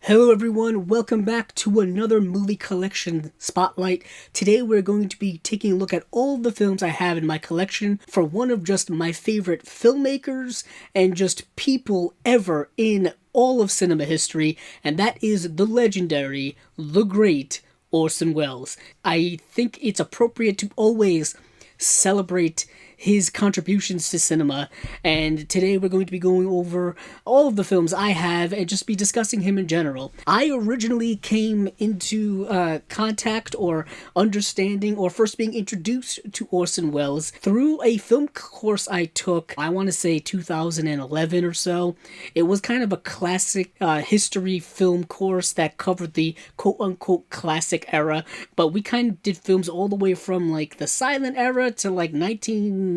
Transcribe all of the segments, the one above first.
Hello everyone, welcome back to another movie collection spotlight. Today we're going to be taking a look at all of the films I have in my collection for one of just my favorite filmmakers and just people ever in all of cinema history, and that is the legendary, the great Orson Welles. I think it's appropriate to always celebrate his contributions to cinema, and today we're going to be going over all of the films I have and just be discussing him in general. I originally came into contact or understanding or first being introduced to Orson Welles through a film course I took, I want to say 2011 or so. It was kind of a classic history film course that covered the quote-unquote classic era, but we kind of did films all the way from like the silent era to like 1990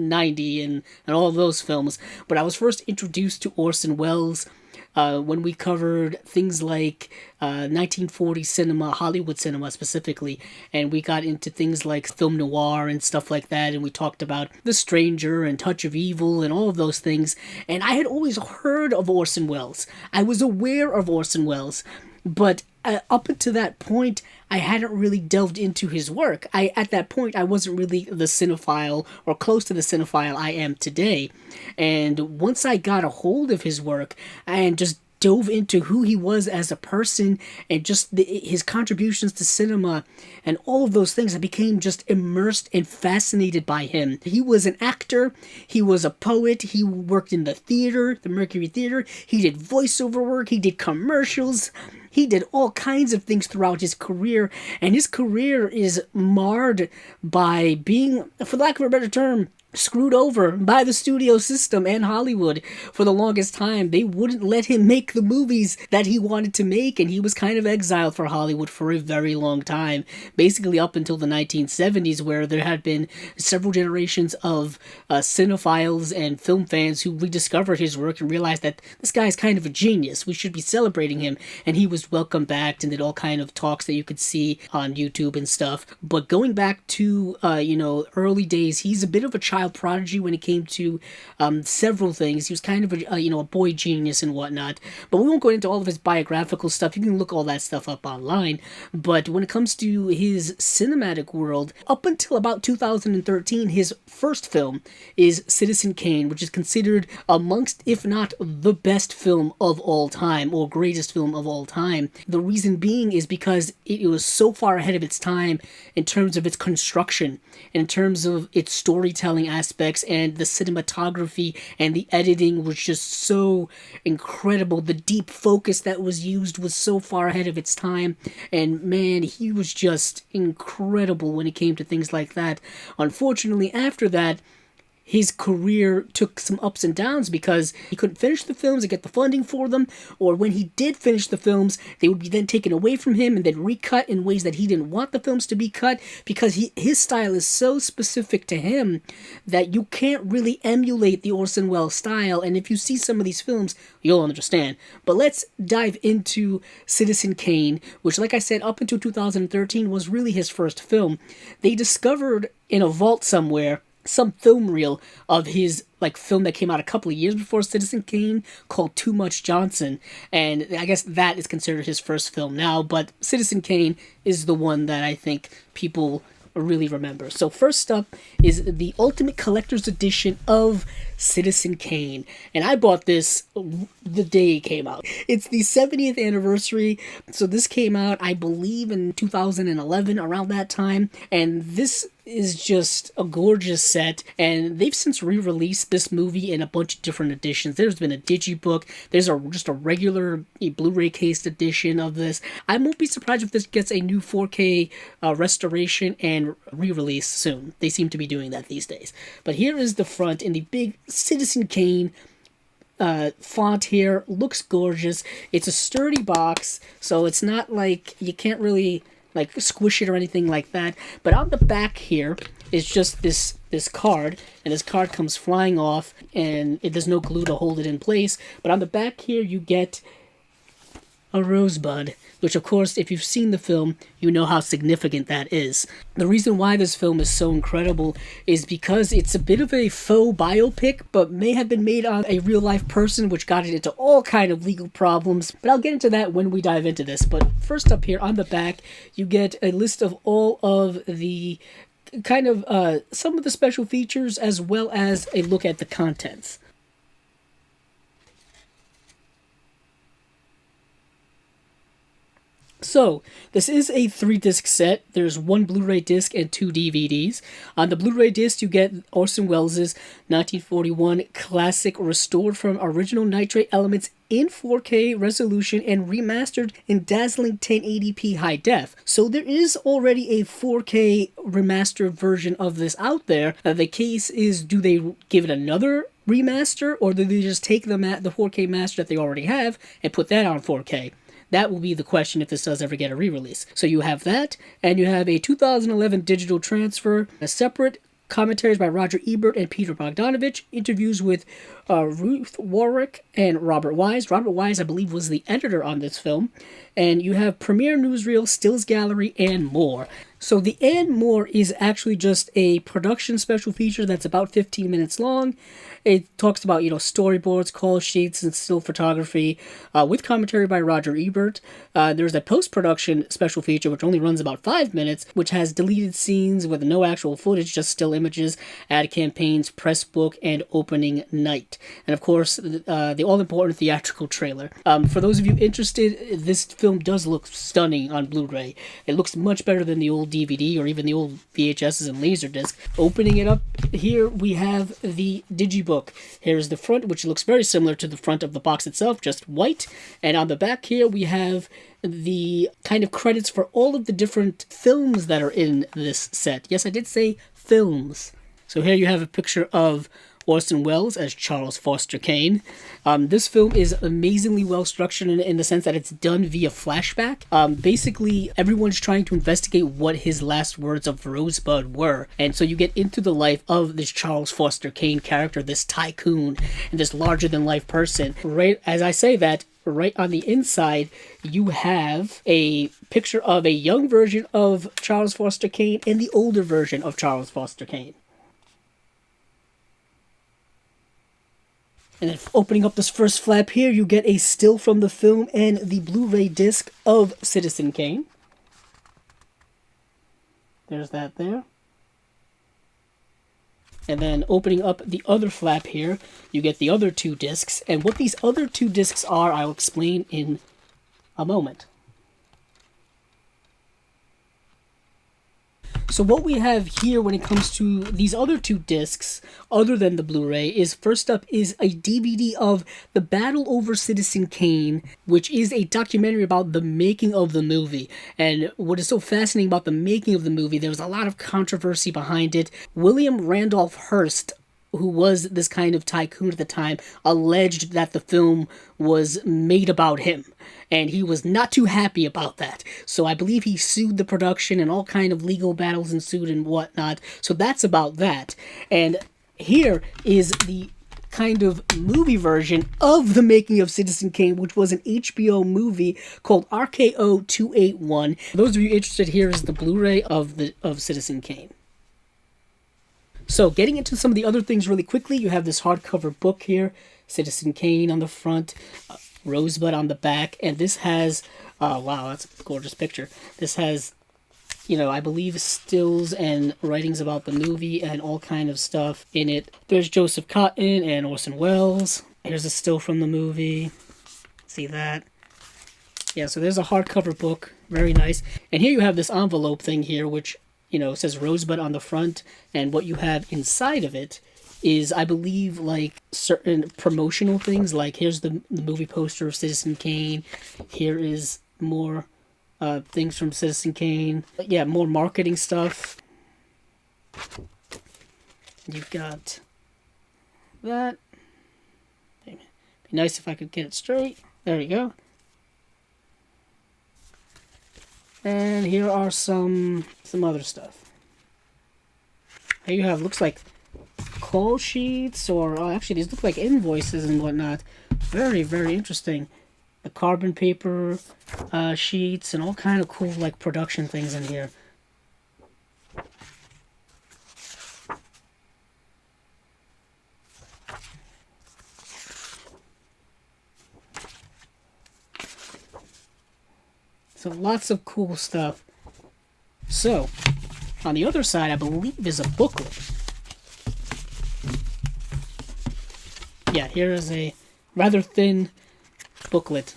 and all of those films. But I was first introduced to Orson Welles when we covered things like 1940 cinema, Hollywood cinema specifically, and we got into things like film noir and stuff like that, and we talked about The Stranger and Touch of Evil and all of those things, and I had always heard of Orson Welles. I was aware of Orson Welles, but up until that point, I hadn't really delved into his work. At that point, I wasn't really the cinephile or close to the cinephile I am today. And once I got a hold of his work and just dove into who he was as a person and just his contributions to cinema and all of those things, I became just immersed and fascinated by him. He was an actor, he was a poet, he worked in the theater, the Mercury Theater, he did voiceover work, he did commercials, he did all kinds of things throughout his career, and his career is marred by being, for lack of a better term, screwed over by the studio system and Hollywood. For the longest time, they wouldn't let him make the movies that he wanted to make, and he was kind of exiled for Hollywood for a very long time, basically up until the 1970s, where there had been several generations of cinephiles and film fans who rediscovered his work and realized that this guy is kind of a genius. We should be celebrating him, and he was welcomed back and did all kind of talks that you could see on YouTube and stuff. But going back to early days, he's a bit of a child prodigy when it came to several things. He was kind of a boy genius and whatnot, but we won't go into all of his biographical stuff. You can look all that stuff up online. But when it comes to his cinematic world, up until about 2013, his first film is Citizen Kane, which is considered amongst, if not the best film of all time, or greatest film of all time. The reason being is because it was so far ahead of its time in terms of its construction, in terms of its storytelling aspects, and the cinematography and the editing was just so incredible. The deep focus that was used was so far ahead of its time, and man, he was just incredible when it came to things like that. Unfortunately, after that, his career took some ups and downs because he couldn't finish the films and get the funding for them, or when he did finish the films, they would be then taken away from him and then recut in ways that he didn't want the films to be cut, because his style is so specific to him that you can't really emulate the Orson Welles style, and if you see some of these films, you'll understand. But let's dive into Citizen Kane, which, like I said, up until 2013 was really his first film. They discovered in a vault somewhere some film reel of his film that came out a couple of years before Citizen Kane called Too Much Johnson, and I guess that is considered his first film now, but Citizen Kane is the one that I think people really remember. So first up is the Ultimate Collector's Edition of Citizen Kane, and I bought this the day it came out. It's the 70th anniversary, so this came out, I believe, in 2011, around that time, and this is just a gorgeous set, and they've since re-released this movie in a bunch of different editions. There's been a digibook, there's just a regular Blu-ray cased edition of this. I won't be surprised if this gets a new 4K restoration and re-release soon. They seem to be doing that these days. But here is the front in the big Citizen Kane font here. Looks gorgeous. It's a sturdy box, so it's not like you can't really squish it or anything like that. But on the back here is just this card, and this card comes flying off, and there's no glue to hold it in place. But on the back here you get a rosebud, which of course, if you've seen the film, you know how significant that is. The reason why this film is so incredible is because it's a bit of a faux biopic, but may have been made on a real-life person, which got it into all kind of legal problems. But I'll get into that when we dive into this. But first up here on the back, you get a list of all of the kind of some of the special features, as well as a look at the contents. So, this is a 3-disc set. There's 1 Blu-ray disc and 2 DVDs. On the Blu-ray disc, you get Orson Welles' 1941 classic restored from original nitrate elements in 4K resolution and remastered in dazzling 1080p high def. So there is already a 4K remastered version of this out there. The case is, do they give it another remaster, or do they just take the 4K master that they already have and put that on 4K? That will be the question if this does ever get a re-release. So you have that, and you have a 2011 digital transfer, a separate commentaries by Roger Ebert and Peter Bogdanovich, interviews with Ruth Warwick and Robert Wise. Robert Wise, I believe, was the editor on this film. And you have premiere newsreel, stills gallery, and more. So the and more is actually just a production special feature that's about 15 minutes long. It talks about, storyboards, call sheets, and still photography, with commentary by Roger Ebert. There's a post-production special feature, which only runs about 5 minutes, which has deleted scenes with no actual footage, just still images, ad campaigns, press book, and opening night. And of course, the all-important theatrical trailer. For those of you interested, this film does look stunning on Blu-ray. It looks much better than the old DVD or even the old VHSs and Laserdisc. Opening it up, here we have the digibook. Here's the front, which looks very similar to the front of the box itself, just white. And on the back here, we have the kind of credits for all of the different films that are in this set. Yes, I did say films. So here you have a picture of Orson Welles as Charles Foster Kane. This film is amazingly well structured in the sense that it's done via flashback. Basically, everyone's trying to investigate what his last words of Rosebud were. And so you get into the life of this Charles Foster Kane character, this tycoon, and this larger-than-life person. Right as I say that, right on the inside, you have a picture of a young version of Charles Foster Kane and the older version of Charles Foster Kane. And then opening up this first flap here, you get a still from the film and the Blu-ray disc of Citizen Kane. There's that there. And then opening up the other flap here, you get the other 2 discs. And what these other 2 discs are, I'll explain in a moment. So what we have here when it comes to these other 2 discs, other than the Blu-ray, is first up is a DVD of The Battle Over Citizen Kane, which is a documentary about the making of the movie. And what is so fascinating about the making of the movie, there was a lot of controversy behind it. William Randolph Hearst, who was this kind of tycoon at the time, alleged that the film was made about him. And he was not too happy about that. So I believe he sued the production and all kind of legal battles ensued and whatnot. So that's about that. And here is the kind of movie version of the making of Citizen Kane, which was an HBO movie called RKO 281. For those of you interested, here is the Blu-ray of Citizen Kane. So, getting into some of the other things really quickly, you have this hardcover book here, Citizen Kane on the front, Rosebud on the back, and this has, wow, that's a gorgeous picture. This has, I believe stills and writings about the movie and all kind of stuff in it. There's Joseph Cotten and Orson Welles. Here's a still from the movie. See that? Yeah, so there's a hardcover book, very nice. And here you have this envelope thing here, which says Rosebud on the front, and what you have inside of it is, I believe, like certain promotional things, like here's the movie poster of Citizen Kane, here is more things from Citizen Kane, yeah, more marketing stuff. You've got that. Be nice if I could get it straight. There we go. And here are some other stuff. Here you have, looks like call sheets, or actually these look like invoices and whatnot. Very, very interesting. the carbon paper sheets, and all kind of cool like production things in here. So lots of cool stuff. So, on the other side, I believe is a booklet. Yeah, here is a rather thin booklet,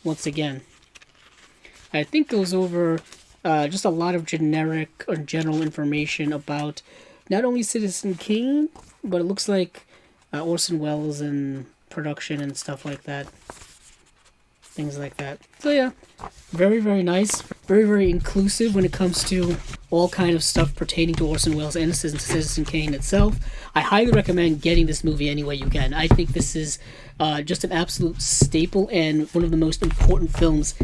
once again. I think goes over just a lot of generic or general information about not only Citizen Kane, but it looks like Orson Welles and production and stuff like that. Things like that. So yeah, very, very nice. Very, very inclusive when it comes to all kind of stuff pertaining to Orson Welles and Citizen Kane itself. I highly recommend getting this movie any way you can. I think this is just an absolute staple and one of the most important films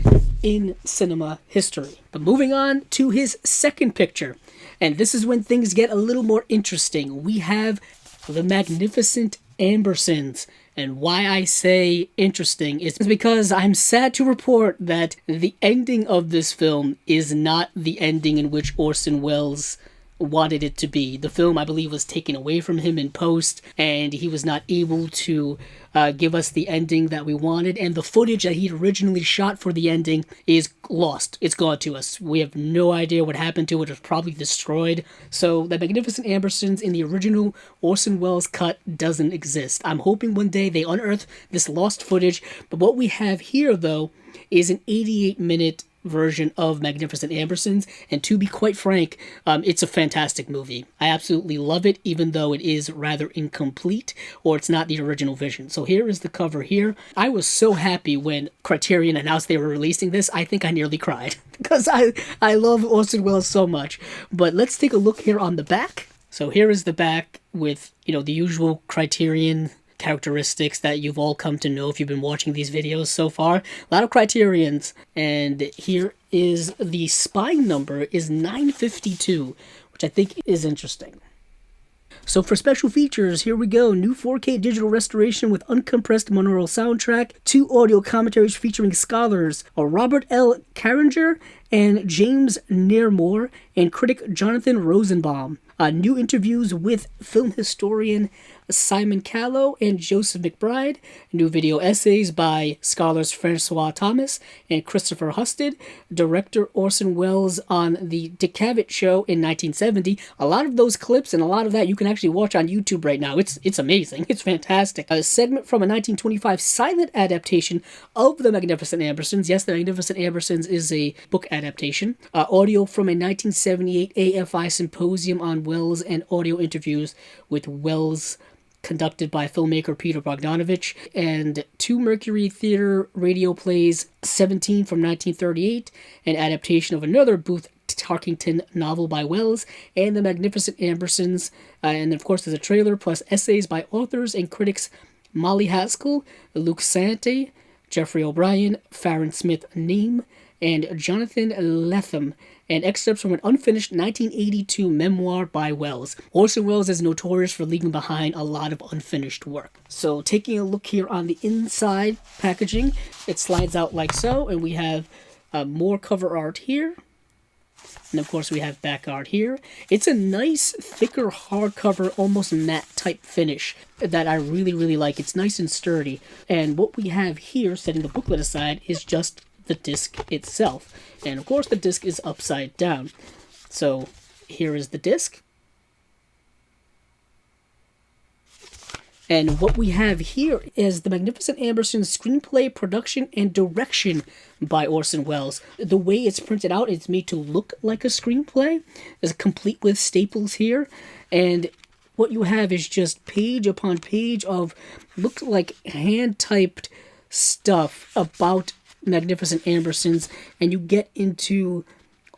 in cinema history. But moving on to his second picture, and this is when things get a little more interesting. We have The Magnificent Ambersons. And why I say interesting is because I'm sad to report that the ending of this film is not the ending in which Orson Welles wanted it to be. The film, I believe, was taken away from him in post, and he was not able to give us the ending that we wanted, and the footage that he originally shot for the ending is lost. It's gone to us. We have no idea what happened to it. It was probably destroyed. So The Magnificent Ambersons in the original Orson Welles cut doesn't exist. I'm hoping one day they unearth this lost footage, but what we have here, though, is an 88-minute version of Magnificent Ambersons, and to be quite frank, it's a fantastic movie. I absolutely love it, even though it is rather incomplete, or it's not the original vision. So here is the cover here. I was so happy when Criterion announced they were releasing this. I think I nearly cried, because I love Orson Welles so much. But let's take a look here on the back. So here is the back with, the usual Criterion characteristics that you've all come to know if you've been watching these videos so far. A lot of Criterions, and here is the spine number is 952, which I think is interesting. So for special features, here we go. New 4K digital restoration with uncompressed monaural soundtrack, 2 audio commentaries featuring scholars Robert L. Carringer and James Nairmore, and critic Jonathan Rosenbaum. New interviews with film historian Simon Callow and Joseph McBride. New video essays by scholars Francois Thomas and Christopher Husted. Director Orson Welles on the Dick Cavett Show in 1970. A lot of those clips and a lot of that you can actually watch on YouTube right now. It's amazing. It's fantastic. A segment from a 1925 silent adaptation of The Magnificent Ambersons. Yes, The Magnificent Ambersons is a book adaptation. Audio from a 1978 AFI symposium on Welles and audio interviews with Welles conducted by filmmaker Peter Bogdanovich, and 2 Mercury Theatre radio plays, 17 from 1938, an adaptation of another Booth Tarkington novel by Welles, and The Magnificent Ambersons, and of course there's a trailer plus essays by authors and critics Molly Haskell, Luke Sante, Jeffrey O'Brien, Farron Smith Neame, and Jonathan Lethem, and excerpts from an unfinished 1982 memoir by Welles. Orson Welles is notorious for leaving behind a lot of unfinished work. So taking a look here on the inside packaging, it slides out like so, and we have more cover art here. And of course we have back art here. It's a nice, thicker hardcover, almost matte type finish that I really, really like. It's nice and sturdy. And what we have here, setting the booklet aside, is just the disc itself. And of course the disc is upside down. So here is the disc. And what we have here is The Magnificent Ambersons screenplay, production, and direction by Orson Welles. The way it's printed out, it's made to look like a screenplay. It's complete with staples here. And what you have is just page upon page of, looks like hand-typed stuff about Magnificent Ambersons, and you get into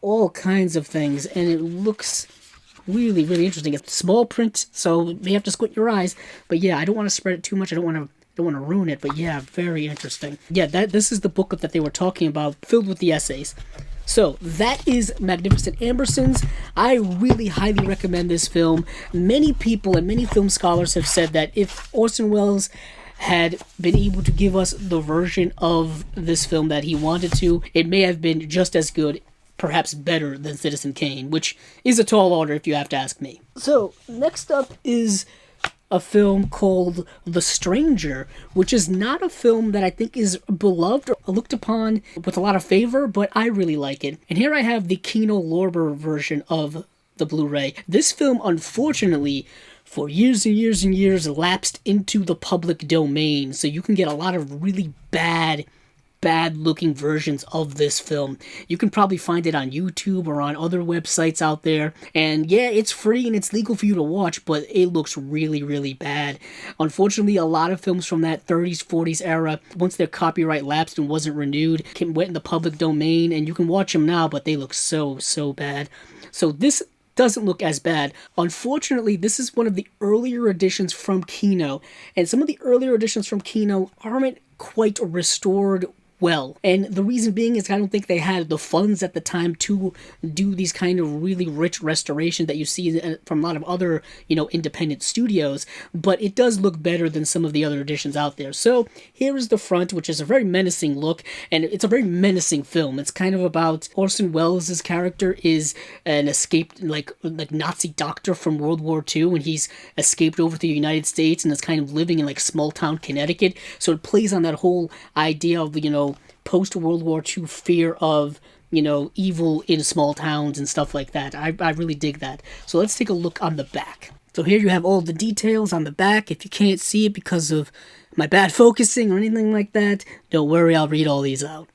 all kinds of things, and it looks really, really interesting. It's small print, so you have to squint your eyes, but yeah, I don't want to spread it too much. I don't want to ruin it, but yeah, very interesting. Yeah, this is the booklet that they were talking about, filled with the essays. So that is Magnificent Ambersons. I really highly recommend this film. Many people and many film scholars have said that if Orson Welles had been able to give us the version of this film that he wanted to, it may have been just as good, perhaps better than Citizen Kane, which is a tall order if you have to ask me. So, next up is a film called The Stranger, which is not a film that I think is beloved or looked upon with a lot of favor, but I really like it. And here I have the Kino Lorber version of the Blu-ray. This film, unfortunately, for years and years and years, lapsed into the public domain, so you can get a lot of really bad-looking versions of this film. You can probably find it on YouTube or on other websites out there, and yeah, it's free and it's legal for you to watch, but it looks really, really bad. Unfortunately, a lot of films from that 30s, 40s era, once their copyright lapsed and wasn't renewed, went in the public domain, and you can watch them now, but they look so bad. So this doesn't look as bad. Unfortunately, this is one of the earlier editions from Kino, and some of the earlier editions from Kino aren't quite restored well. And the reason being is I don't think they had the funds at the time to do these kind of really rich restorations that you see from a lot of other, independent studios, but it does look better than some of the other editions out there. So here is the front, which is a very menacing look, and it's a very menacing film. It's kind of about Orson Welles' character is an escaped, like Nazi doctor from World War II, and he's escaped over to the United States and is kind of living in like small town Connecticut. So it plays on that whole idea of, post-World War II fear of, evil in small towns and stuff like that. I really dig that. So let's take a look on the back. So here you have all the details on the back. If you can't see it because of my bad focusing or anything like that, don't worry, I'll read all these out.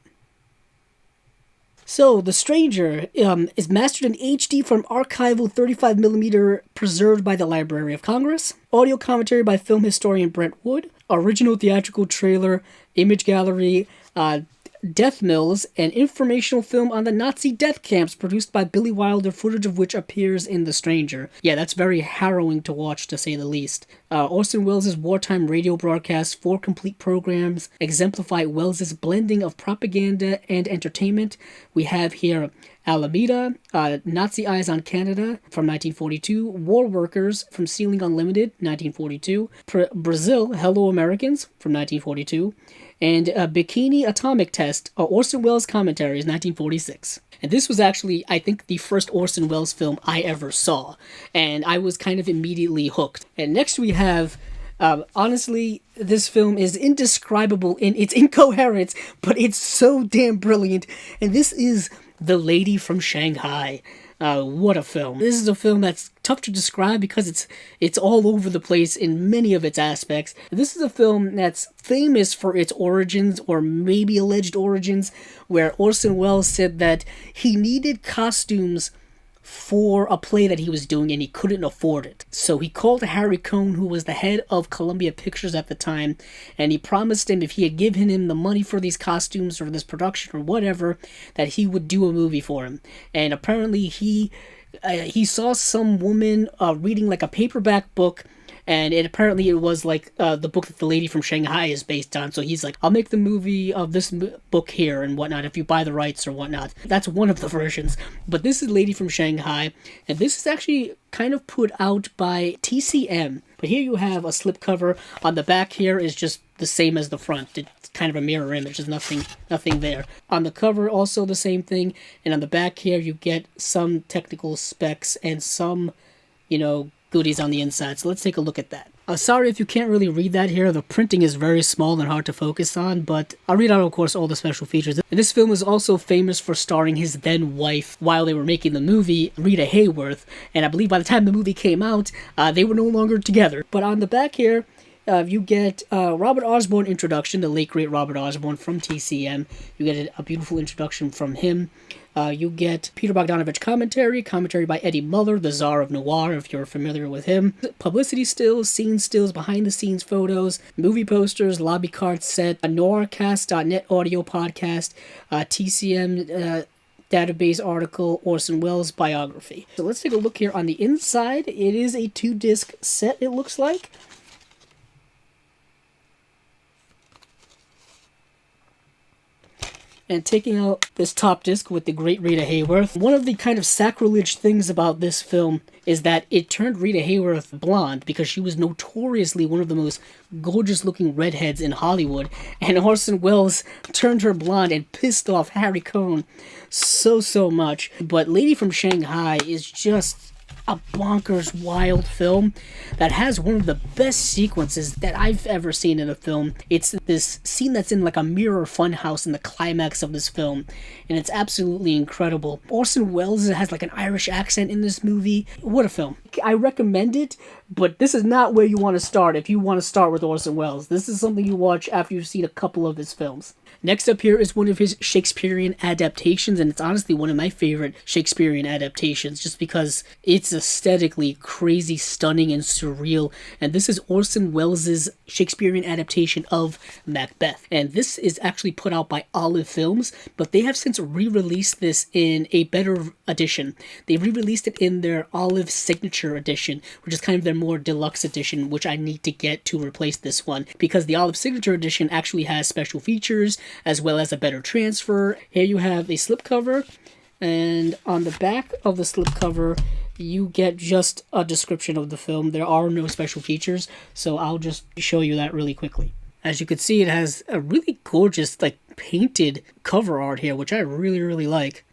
So, The Stranger is mastered in HD from archival 35mm preserved by the Library of Congress. Audio commentary by film historian Brent Wood. Original theatrical trailer, image gallery, Death Mills, an informational film on the Nazi death camps produced by Billy Wilder, footage of which appears in The Stranger. Yeah, that's very harrowing to watch, to say the least. Orson Welles' wartime radio broadcasts, 4 complete programs, exemplify Welles' blending of propaganda and entertainment. We have here Alameda, Nazi Eyes on Canada from 1942, War Workers from Ceiling Unlimited, 1942, Brazil, Hello Americans from 1942, and Bikini Atomic Test, Orson Welles commentaries, 1946. And this was actually, I think, the first Orson Welles film I ever saw, and I was kind of immediately hooked. And next we have, honestly, this film is indescribable in its incoherence, but it's so damn brilliant, and this is The Lady from Shanghai. What a film. This is a film that's tough to describe because it's all over the place in many of its aspects. This is a film that's famous for its origins, or maybe alleged origins, where Orson Welles said that he needed costumes for a play that he was doing and he couldn't afford it. So he called Harry Cohn, who was the head of Columbia Pictures at the time, and he promised him if he had given him the money for these costumes or this production or whatever, that he would do a movie for him. And apparently he saw some woman reading like a paperback book, and apparently it was like the book that The Lady from Shanghai is based on. So he's like, I'll make the movie of this book here and whatnot if you buy the rights or whatnot. That's one of the versions. But this is Lady from Shanghai, and this is actually kind of put out by TCM. But here you have a slipcover. On the back here is just the same as the front. It's kind of a mirror image. There's nothing there. On the cover, also the same thing. And on the back here, you get some technical specs and some, goodies on the inside. So let's take a look at that. Sorry if you can't really read that here. The printing is very small and hard to focus on, but I'll read out, of course, all the special features. And this film is also famous for starring his then wife while they were making the movie, Rita Hayworth, and I believe by the time the movie came out, they were no longer together. But on the back here, you get Robert Osborne introduction, the late great Robert Osborne from TCM. You get a beautiful introduction from him. You get Peter Bogdanovich commentary by Eddie Muller, the Czar of Noir, if you're familiar with him. Publicity stills, scene stills, behind-the-scenes photos, movie posters, lobby card set, a noircast.net audio podcast, TCM database article, Orson Welles biography. So let's take a look here on the inside. It is a 2-disc set, it looks like. and taking out this top disc with the great Rita Hayworth. One of the kind of sacrilege things about this film is that it turned Rita Hayworth blonde because she was notoriously one of the most gorgeous looking redheads in Hollywood, and Orson Welles turned her blonde and pissed off Harry Cohn so much. But Lady from Shanghai is just a bonkers wild film that has one of the best sequences that I've ever seen in a film. It's this scene that's in like a mirror funhouse in the climax of this film, and it's absolutely incredible. Orson Welles has like an Irish accent in this movie. What a film. I recommend it, but this is not where you want to start if you want to start with Orson Welles. This is something you watch after you've seen a couple of his films. Next up here is one of his Shakespearean adaptations, and it's honestly one of my favorite Shakespearean adaptations just because it's aesthetically crazy, stunning, and surreal. And this is Orson Welles' Shakespearean adaptation of Macbeth. And this is actually put out by Olive Films, but they have since re-released this in a better edition. They re-released it in their Olive Signature edition, which is kind of their more deluxe edition, which I need to get to replace this one, because the Olive Signature edition actually has special features, as well as a better transfer. Here you have a slipcover, and on the back of the slipcover, you get just a description of the film. There are no special features, so I'll just show you that really quickly. As you can see, it has a really gorgeous, like, painted cover art here, which I really like.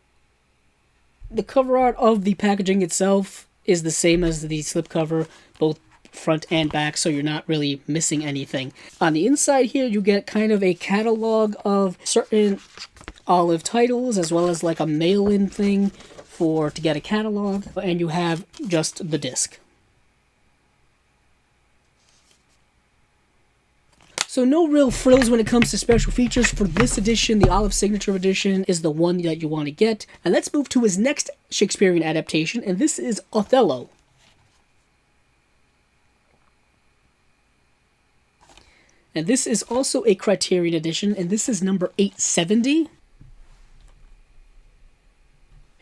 The cover art of the packaging itself is the same as the slipcover, both front and back, so you're not really missing anything. On the inside here, you get kind of a catalog of certain Olive titles, as well as like a mail-in thing to get a catalog, and you have just the disc. So no real frills when it comes to special features for this edition. The Olive Signature edition is the one that you want to get. And let's move to his next Shakespearean adaptation, and this is Othello. And this is also a Criterion edition, and this is number 870.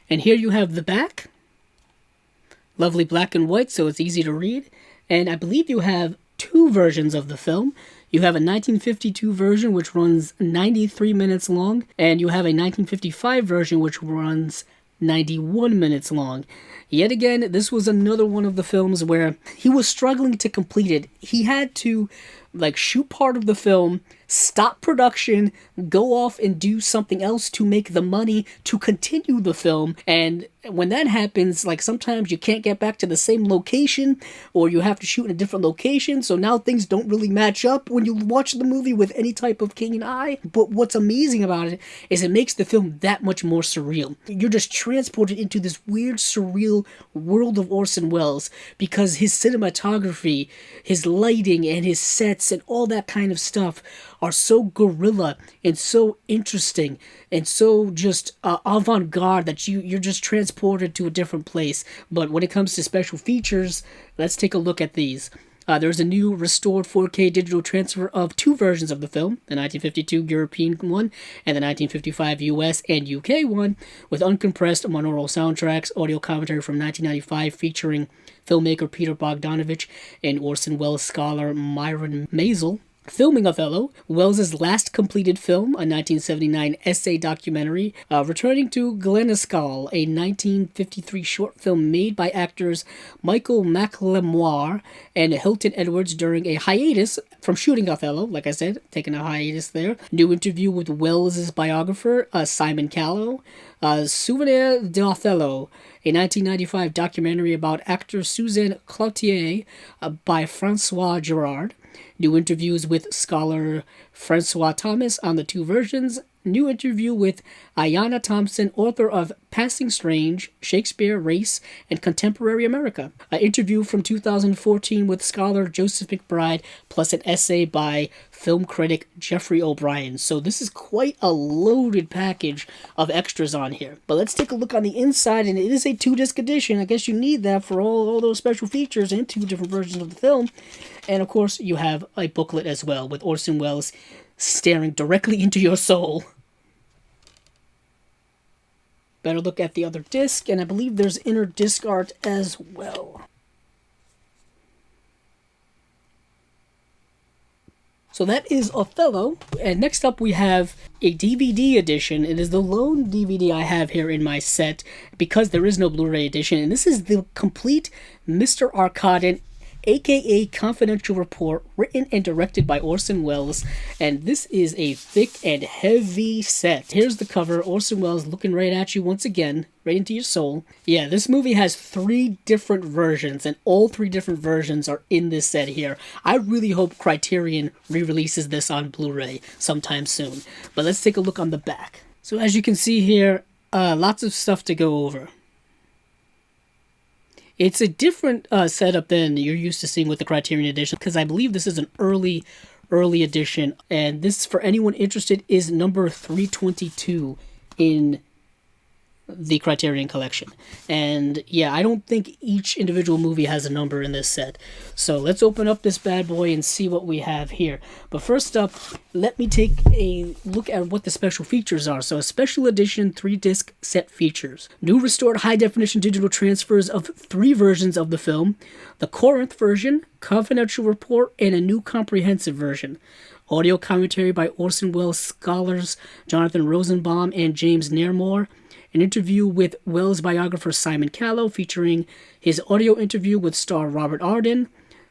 And here you have the back. Lovely black and white, so it's easy to read. And I believe you have two versions of the film. You have a 1952 version, which runs 93 minutes long, and you have a 1955 version, which runs 91 minutes long. Yet again, this was another one of the films where he was struggling to complete it. He had to shoot part of the film, stop production, go off and do something else to make the money to continue the film. And when that happens, sometimes you can't get back to the same location, or you have to shoot in a different location, so now things don't really match up when you watch the movie with any type of keen eye. But what's amazing about it is it makes the film that much more surreal. You're just transported into this weird, surreal world of Orson Welles, because his cinematography, his lighting, and his sets, and all that kind of stuff are so guerrilla and so interesting and so just avant-garde that you're just transported to a different place. But when it comes to special features, let's take a look at these. There's a new restored 4K digital transfer of two versions of the film, the 1952 European one and the 1955 US and UK one, with uncompressed monaural soundtracks, audio commentary from 1995 featuring filmmaker Peter Bogdanovich and Orson Welles scholar Myron Maisel. Filming Othello, Welles' last completed film, a 1979 essay documentary, returning to Glenaskal, a 1953 short film made by actors Michael McLemoire and Hilton Edwards during a hiatus from shooting Othello. Like I said, taking a hiatus there. New interview with Welles' biographer, Simon Callow. Souvenir d'Othello, a 1995 documentary about actor Suzanne Cloutier by Francois Girard. New interviews with scholar Francois Thomas on the two versions. New interview with Ayanna Thompson, author of Passing Strange, Shakespeare, Race, and Contemporary America. An interview from 2014 with scholar Joseph McBride, plus an essay by film critic Jeffrey O'Brien. So this is quite a loaded package of extras on here. But let's take a look on the inside, and it is a 2-disc edition. I guess you need that for all those special features and two different versions of the film. And of course, you have a booklet as well with Orson Welles staring directly into your soul. Better look at the other disc, and I believe there's inner disc art as well. So that is Othello, and next up we have a DVD edition. It is the lone DVD I have here in my set because there is no Blu-ray edition, and this is the complete MR.ARKADIN, aka Confidential Report, written and directed by Orson Welles, and this is a thick and heavy set. Here's the cover, Orson Welles looking right at you once again, right into your soul. Yeah, this movie has 3 different versions, and all 3 different versions are in this set here. I really hope Criterion re-releases this on Blu-ray sometime soon. But let's take a look on the back. So as you can see here, lots of stuff to go over. It's a different setup than you're used to seeing with the Criterion edition, because I believe this is an early edition, and this, for anyone interested, is number 322 in the Criterion collection. And yeah, I don't think each individual movie has a number in this set. So let's open up this bad boy and see what we have here. But first up, let me take a look at what the special features are. So a special edition 3-disc set features new restored high-definition digital transfers of 3 versions of the film, the Corinth version, Confidential Report, and a new comprehensive version. Audio commentary by Orson Welles scholars Jonathan Rosenbaum and James Nairmore. An interview with Welles biographer Simon Callow featuring his audio interview with star Robert Arden,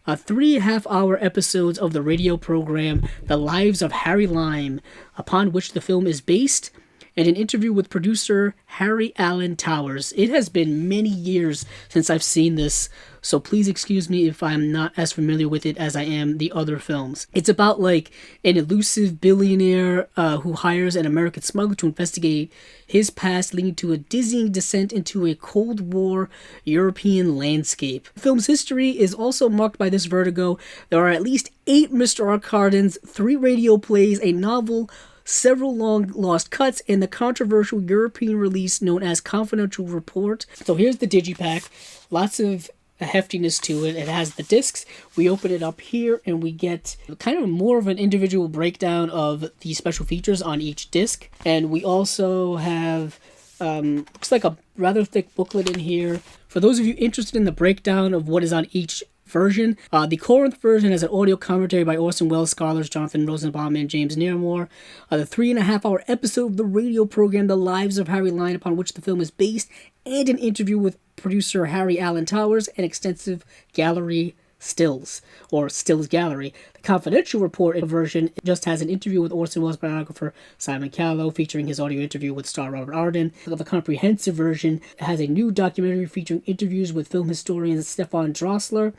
3 half-hour episodes of the radio program The Lives of Harry Lime, upon which the film is based, and an interview with producer Harry Alan Towers. It has been many years since I've seen this, so please excuse me if I'm not as familiar with it as I am the other films. It's about like an elusive billionaire who hires an American smuggler to investigate his past, leading to a dizzying descent into a Cold War European landscape. The film's history is also marked by this vertigo. There are at least 8 MR.ARKADINs, 3 radio plays, a novel, several long lost cuts, and the controversial European release known as Confidential Report. So here's the digipack. Lots of heftiness to it. It has the discs. We open it up here and we get kind of more of an individual breakdown of the special features on each disc. And we also have looks like a rather thick booklet in here. For those of you interested in the breakdown of what is on each version, the Corinth version has an audio commentary by Orson Welles scholars Jonathan Rosenbaum and James Nairmore. The 3.5-hour episode of the radio program The Lives of Harry Lime, upon which the film is based, and an interview with producer Harry Alan Towers, and extensive gallery stills, or stills gallery. The Confidential Report version just has an interview with Orson Welles biographer Simon Callow, featuring his audio interview with star Robert Arden. The comprehensive version has a new documentary featuring interviews with film historians Stefan Drossler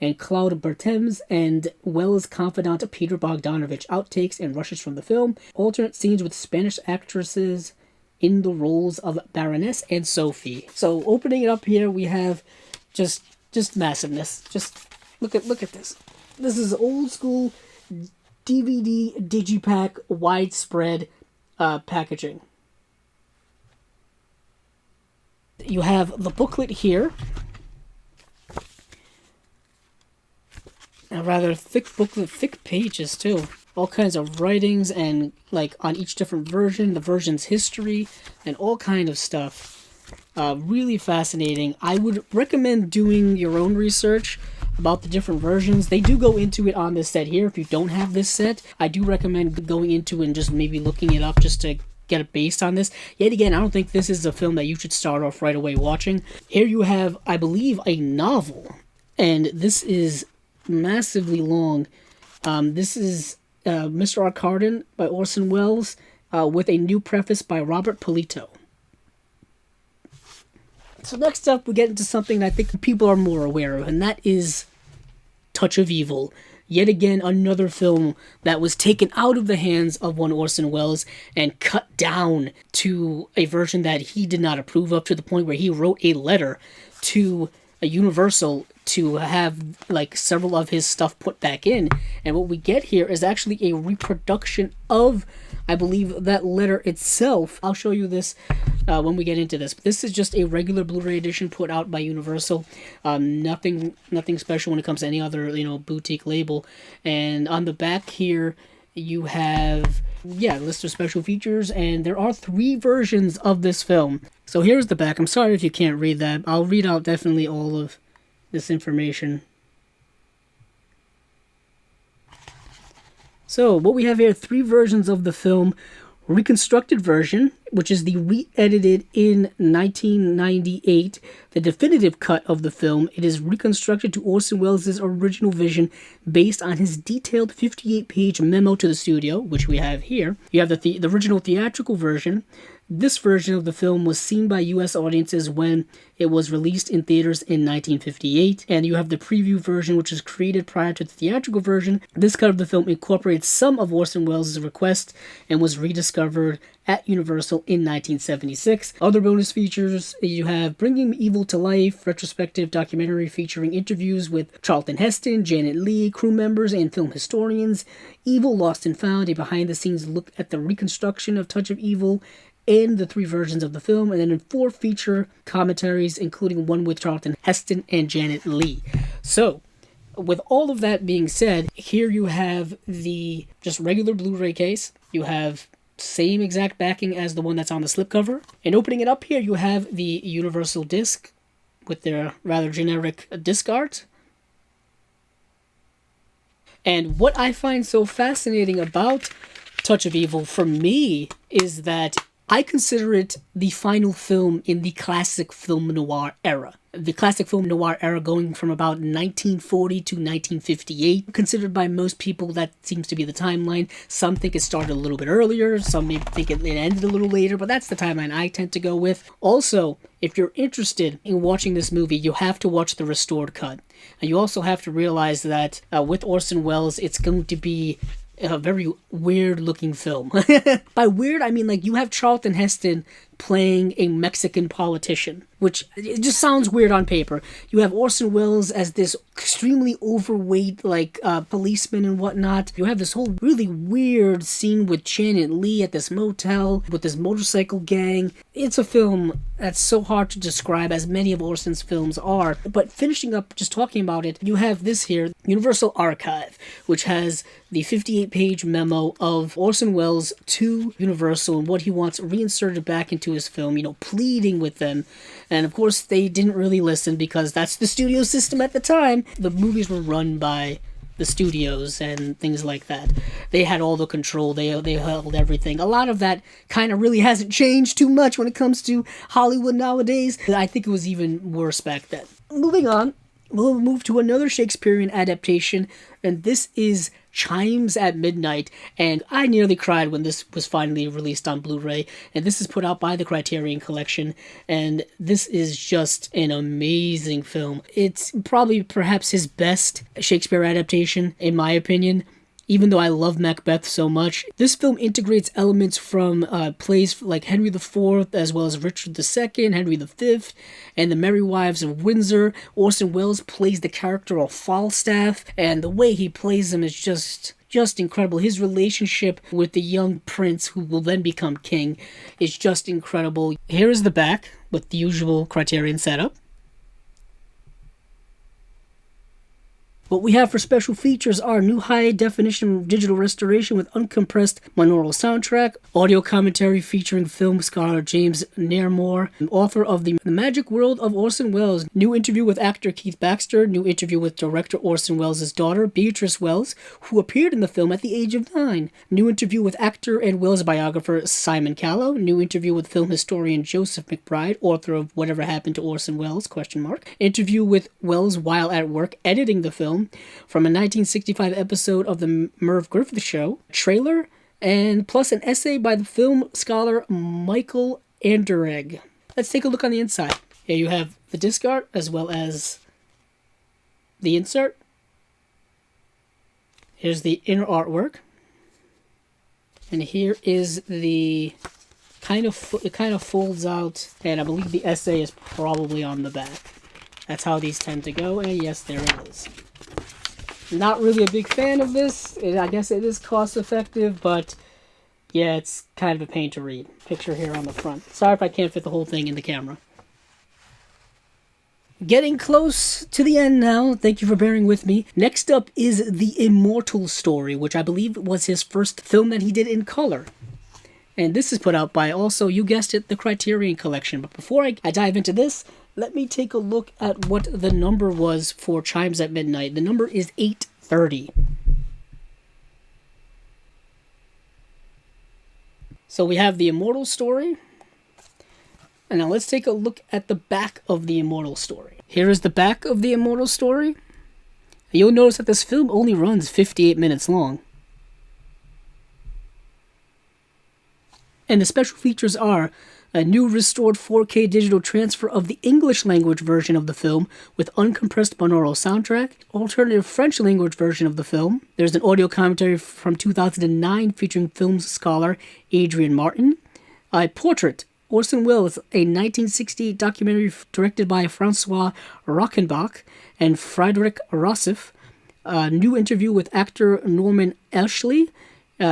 and Claude Bertems, and Welles' confidant Peter Bogdanovich, outtakes and rushes from the film, alternate scenes with Spanish actresses in the roles of Baroness and Sophie. So opening it up here, we have just massiveness. Just look at this. This is old school DVD digipack widespread packaging. You have the booklet here. A rather thick booklet, thick pages too. All kinds of writings and like on each different version, the version's history, and all kind of stuff. Really fascinating. I would recommend doing your own research about the different versions. They do go into it on this set here. If you don't have this set, I do recommend going into it and just maybe looking it up just to get a base on this. Yet again, I don't think this is a film that you should start off right away watching. Here you have, I believe, a novel, and this is massively long. This is MR.ARKADIN by Orson Welles with a new preface by Robert Polito. So next up, we get into something that I think people are more aware of, and that is Touch of Evil. Yet again, another film that was taken out of the hands of one Orson Welles and cut down to a version that he did not approve of, to the point where he wrote a letter to a Universal to have like several of his stuff put back in. And what we get here is actually a reproduction of, I believe, that letter itself. I'll show you this when we get into this. But this is just a regular Blu-ray edition put out by Universal. Nothing special when it comes to any other, boutique label. And on the back here, you have, a list of special features, and there are 3 versions of this film. So here's the back. I'm sorry if you can't read that. I'll read out definitely all of this information. So what we have here, 3 versions of the film. Reconstructed version, which is the re-edited in 1998, the definitive cut of the film. It is reconstructed to Orson Welles' original vision based on his detailed 58-page memo to the studio, which we have here. You have the original theatrical version. This version of the film was seen by U.S. audiences when it was released in theaters in 1958, and you have the preview version, which was created prior to the theatrical version. This cut of the film incorporates some of Orson Welles' requests and was rediscovered at Universal in 1976. Other bonus features, you have Bringing Evil to Life, retrospective documentary featuring interviews with Charlton Heston, Janet Leigh, crew members, and film historians. Evil, Lost and Found, a behind-the-scenes look at the reconstruction of Touch of Evil, and the 3 versions of the film, and then in 4 feature commentaries, including one with Charlton Heston and Janet Leigh. So, with all of that being said, here you have the just regular Blu-ray case. You have same exact backing as the one that's on the slipcover. And opening it up here, you have the Universal disc with their rather generic disc art. And what I find so fascinating about Touch of Evil for me is that I consider it the final film in the classic film noir era. The classic film noir era going from about 1940 to 1958. Considered by most people, that seems to be the timeline. Some think it started a little bit earlier, some may think it ended a little later, but that's the timeline I tend to go with. Also, if you're interested in watching this movie, you have to watch the restored cut. And you also have to realize that with Orson Welles, it's going to be a very weird looking film. By weird, I mean like you have Charlton Heston playing a Mexican politician, which it just sounds weird on paper. You have Orson Welles as this extremely overweight policeman and whatnot. You have this whole really weird scene with Janet Leigh at this motel with this motorcycle gang. It's a film that's so hard to describe, as many of Orson's films are. But finishing up just talking about it, you have this here, Universal Archive, which has the 58-page memo of Orson Welles to Universal and what he wants reinserted back into his film, pleading with them. And of course, they didn't really listen because that's the studio system at the time. The movies were run by the studios and things like that. They had all the control. They held everything. A lot of that kind of really hasn't changed too much when it comes to Hollywood nowadays. I think it was even worse back then. Moving on, we'll move to another Shakespearean adaptation, and this is Chimes at Midnight, and I nearly cried when this was finally released on Blu-ray, and this is put out by the Criterion Collection, and this is just an amazing film. It's probably perhaps his best Shakespeare adaptation, in my opinion. Even though I love Macbeth so much, this film integrates elements from plays like Henry IV, as well as Richard II, Henry V, and The Merry Wives of Windsor. Orson Welles plays the character of Falstaff, and the way he plays him is just incredible. His relationship with the young prince, who will then become king, is just incredible. Here is the back with the usual Criterion setup. What we have for special features are new high-definition digital restoration with uncompressed binaural soundtrack, audio commentary featuring film scholar James Nairmore, author of The Magic World of Orson Welles, new interview with actor Keith Baxter, new interview with director Orson Welles' daughter, Beatrice Welles, who appeared in the film at the age of 9, new interview with actor and Welles biographer Simon Callow, new interview with film historian Joseph McBride, author of Whatever Happened to Orson Welles, interview with Welles while at work editing the film, from a 1965 episode of the Merv Griffith Show, trailer, and plus an essay by the film scholar Michael Anderegg. Let's take a look on the inside. Here you have the disc art as well as the insert. Here's the inner artwork. And here is the it kind of folds out, and I believe the essay is probably on the back. That's how these tend to go, and yes, there it is. Not really a big fan of this. I guess it is cost effective, but yeah, it's kind of a pain to read. Picture here on the front. Sorry if I can't fit the whole thing in the camera. Getting close to the end now. Thank you for bearing with me. Next up is The Immortal Story, which I believe was his first film that he did in color. And this is put out by also, you guessed it, the Criterion Collection. But before I dive into this, let me take a look at what the number was for Chimes at Midnight. The number is 830. So we have the immortal story. And now let's take a look at the back of the immortal story. Here is the back of the immortal story. You'll notice that this film only runs 58 minutes long. And the special features are a new restored 4K digital transfer of the English language version of the film with uncompressed binaural soundtrack, alternative French language version of the film. There's an audio commentary from 2009 featuring film scholar Adrian Martin. A portrait, Orson Welles, a 1968 documentary directed by Francois Rockenbach and Frederick Rossif. A new interview with actor Norman Ashley.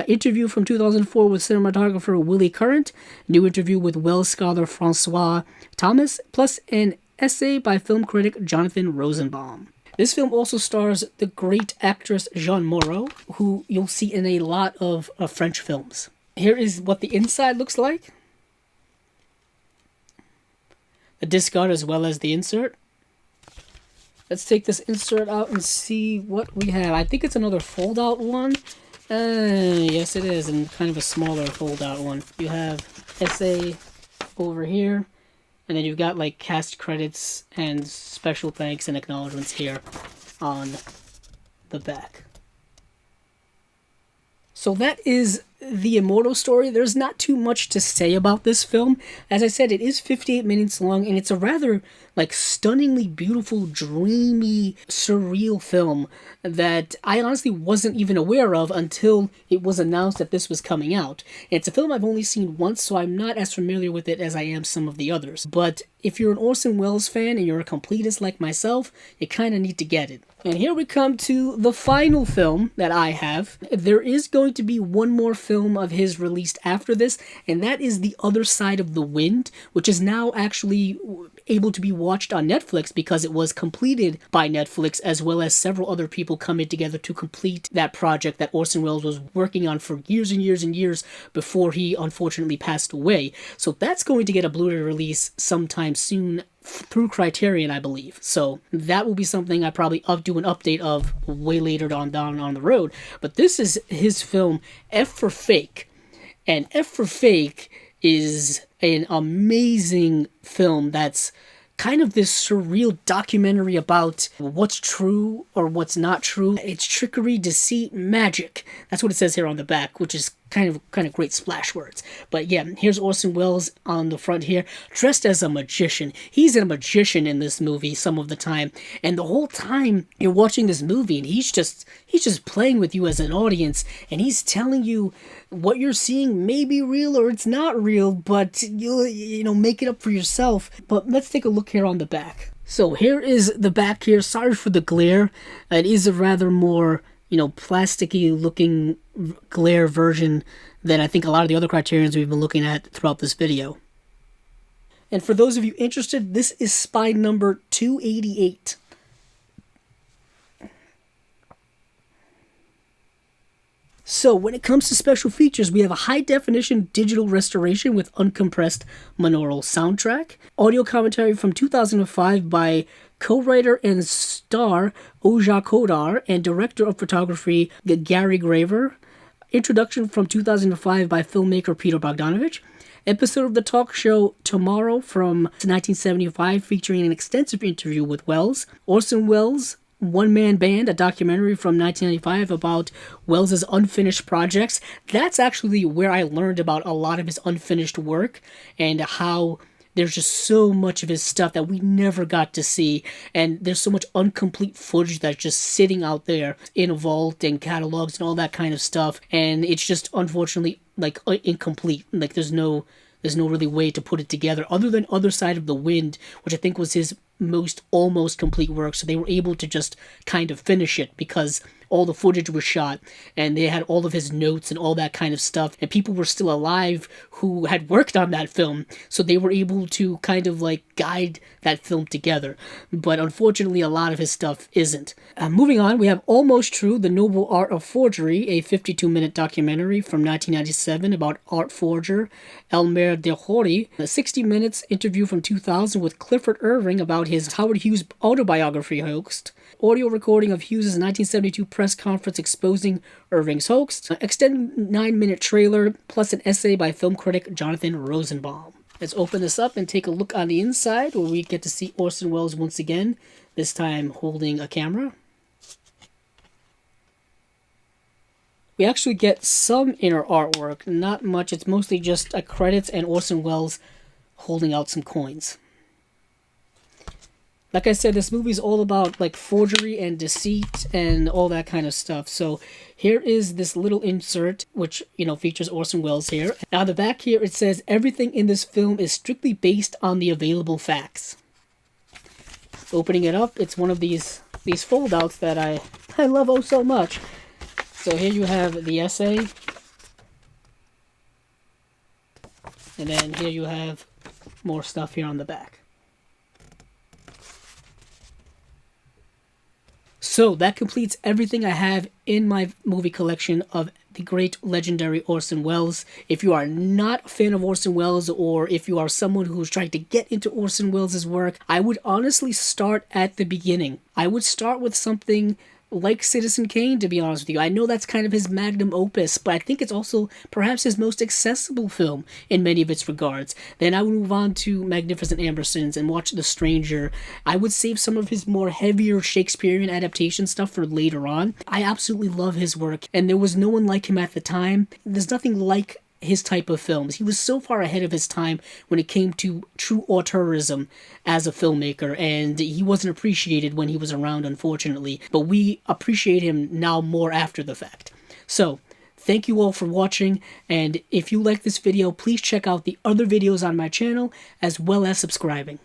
Interview from 2004 with cinematographer Willie Current, new interview with Wells scholar Francois Thomas, plus an essay by film critic Jonathan Rosenbaum. This film also stars the great actress Jeanne Moreau, who you'll see in a lot of French films. Here is what the inside looks like. The disc art as well as the insert. Let's take this insert out and see what we have. I think it's another fold-out one. Yes it is, and kind of a smaller fold-out one. You have essay over here, and then you've got like cast credits and special thanks and acknowledgements here on the back. So that is the immortal story. There's not too much to say about this film. As I said, it is 58 minutes long, and it's a rather like stunningly beautiful, dreamy, surreal film that I honestly wasn't even aware of until it was announced that this was coming out. And it's a film I've only seen once, so I'm not as familiar with it as I am some of the others. But if you're an Orson Welles fan and you're a completist like myself, you kind of need to get it. And here we come to the final film that I have. There is going to be one more film of his released after this, and that is The Other Side of the Wind, which is now actually able to be watched on Netflix because it was completed by Netflix, as well as several other people coming together to complete that project that Orson Welles was working on for years and years and years before he unfortunately passed away. So that's going to get a Blu-ray release sometime soon through Criterion, I believe. So that will be something I probably do an update of way later down the road. But this is his film F for Fake. And F for Fake is an amazing film that's kind of this surreal documentary about what's true or what's not true. It's trickery, deceit, magic. That's what it says here on the back, which is kind of great splash words. But yeah, here's Orson Welles on the front here, dressed as a magician. He's a magician in this movie some of the time, and the whole time you're watching this movie, and he's just playing with you as an audience, and he's telling you what you're seeing may be real or it's not real, but you know, make it up for yourself. But let's take a look here on the back. So here is the back here. Sorry for the glare. It is a rather more, you know, plasticky looking glare version than I think a lot of the other Criterions we've been looking at throughout this video. And for those of you interested, this is spine number 288. So when it comes to special features, we have a high-definition digital restoration with uncompressed binaural soundtrack, audio commentary from 2005 by co-writer and star Oja Kodar and director of photography Gary Graver, introduction from 2005 by filmmaker Peter Bogdanovich, episode of the talk show Tomorrow from 1975 featuring an extensive interview with Welles, Orson Welles' One-Man Band, a documentary from 1995 about Welles' unfinished projects. That's actually where I learned about a lot of his unfinished work and how there's just so much of his stuff that we never got to see, and there's so much incomplete footage that's just sitting out there in a vault and catalogs and all that kind of stuff, and it's just unfortunately like incomplete. Like there's no really way to put it together other than Other Side of the Wind, which I think was his almost complete work, so they were able to just kind of finish it because all the footage was shot and they had all of his notes and all that kind of stuff, and people were still alive who had worked on that film, so they were able to kind of like guide that film together. But unfortunately a lot of his stuff isn't. Moving on, we have Almost True, The Noble Art of Forgery, a 52-minute documentary from 1997 about art forger Elmer de Hori, a 60 minutes interview from 2000 with Clifford Irving about his Howard Hughes autobiography hoax, audio recording of Hughes' 1972 press press conference exposing Irving's hoax, an extended 9-minute trailer, plus an essay by film critic Jonathan Rosenbaum. Let's open this up and take a look on the inside, where we get to see Orson Welles once again, this time holding a camera. We actually get some inner artwork, not much. It's mostly just credits and Orson Welles holding out some coins. Like I said, this movie is all about like forgery and deceit and all that kind of stuff. So here is this little insert, which, you know, features Orson Welles here. Now the back here, it says, everything in this film is strictly based on the available facts. Opening it up, it's one of these fold-outs that I love oh so much. So here you have the essay. And then here you have more stuff here on the back. So that completes everything I have in my movie collection of the great legendary Orson Welles. If you are not a fan of Orson Welles, or if you are someone who's trying to get into Orson Welles' work, I would honestly start at the beginning. I would start with something like Citizen Kane, to be honest with you. I know that's kind of his magnum opus, but I think it's also perhaps his most accessible film in many of its regards. Then I would move on to Magnificent Ambersons and watch The Stranger. I would save some of his more heavier Shakespearean adaptation stuff for later on. I absolutely love his work, and there was no one like him at the time. There's nothing like his type of films. He was so far ahead of his time when it came to true auteurism as a filmmaker, and he wasn't appreciated when he was around, unfortunately, but we appreciate him now more after the fact. So, thank you all for watching, and if you like this video, please check out the other videos on my channel, as well as subscribing.